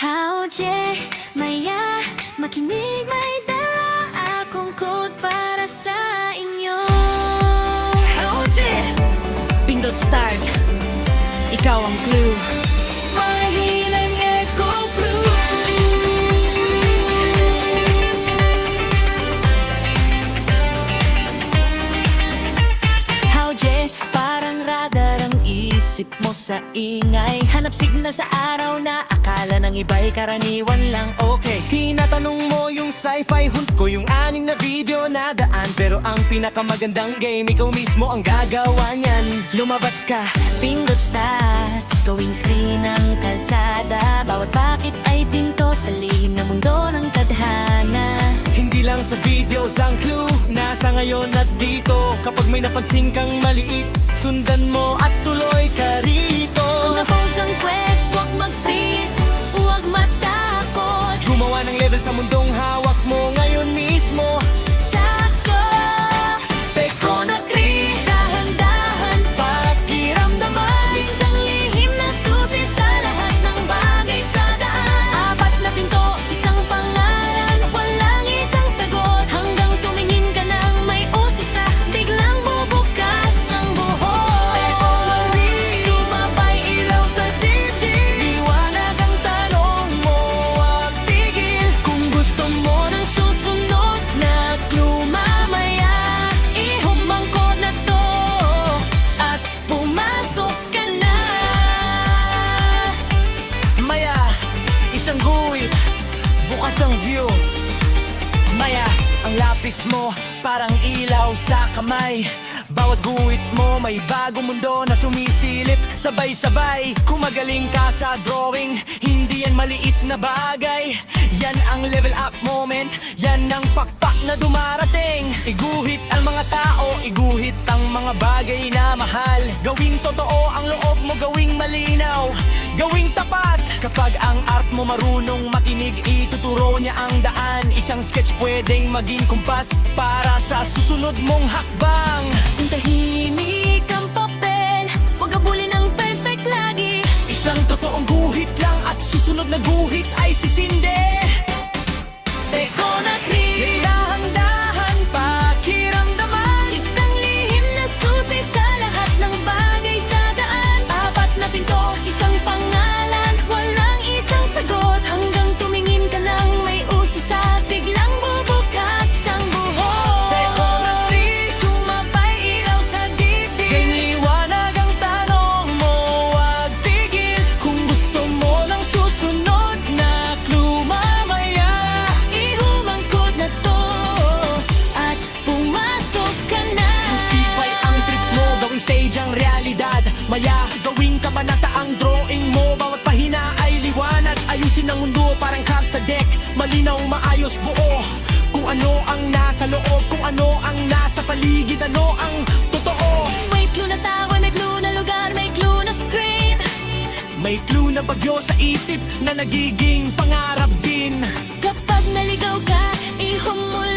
Hauje, maya, makinig, may dala akong code para sa inyo. Hauje! Pindot start. Ikaw ang clue. Mahinang echo blue. Hauje, parang radar ang isip mo sa ingay. Hanap signal sa araw na akala ng iba'y karaniwan lang. Okay, tinatanong mo yung sci-fi hunt ko, yung aning na video na daan. Pero ang pinakamagandang game, ikaw mismo ang gagawa niyan. Lumabas ka, Pindot start, gawing screen ng kalsada. Bawat bakit ay pinto sa lihim na mundo ng tadhana. hindi lang sa videos ang clue. Nasa ngayon at dito. Kapag may napansin kang maliit, sundan mo at tuloy ka rito. Na-pause ang quest, huwag mag-freeze, huwag matakot. Gumawa ng level sa mundong hawak mo ngayon mismo. Sakto, Peko na Cree, dahan-dahan, Pakiramdaman, isang lihim na susi sa lahat ng bagay sa daan. Apat na pinto, isang pangalan, walang isang sagot. Hanggang tumingin ka ng may usisa, biglang bubukas ang buhok. Peko na Cree, sumabay ilaw sa dibdib. liwanag ang tanong mo, wag tigil. Kung gusto mo ng susunod na clue mamaya, ihumangkot na to at pumasok ka na. Maya, isang guhit, bukas ang view. Maya, ang lapis mo parang ilaw sa kamay. Bawat guhit mo may bagong mundo na sumisilip. Sabay-sabay, kung magaling ka sa drawing, hindi yan maliit na bagay. Yan ang level up moment, yan ang pakpak na dumarating. Iguhit ang mga tao, iguhit ang mga bagay na mahal. Gawing totoo ang loob mo, gawing malinaw, gawing tapat. Kapag ang art mo marunong makinig, ituturo niya ang daan. Isang sketch pwedeng maging kumpas para sa susunod mong hakbang. Ang tahimik ang papel, huwag abulin ang perfect lagi. Isang totoong guhit lang at susunod na guhit ay sisinde. Peko na Cree, Dahan-dahan, pakiramdaman, isang lihim na susi sa lahat ng bagay sa daan. Apat na pinto, isang pangalan, walang isang sagot. Hanggang tumingin ka ng may usisa, biglang bubukas ang buhok. Peko na Cree, Sumabay ilaw sa dibdib. kay liwanag ang tanong mo, wag tigil. Kung gusto mo ng susunod na clue mamaya, Ihumangkot na to at pumasok ka na. sipay ang trip mo, gawing stage ang realidad. Maya, gawing kabanata ang drawing mo. Bawat pahina ay liwanag, ayusin ang mundo parang card sa deck. Malinaw, maayos, buo. Kung ano ang nasa loob, kung ano ang nasa paligid, ano ang totoo. May clue na tao, may clue na lugar, may clue na screen. May clue na bagyo sa isip na nagiging pangarap din. Kapag naligaw ka, ihumula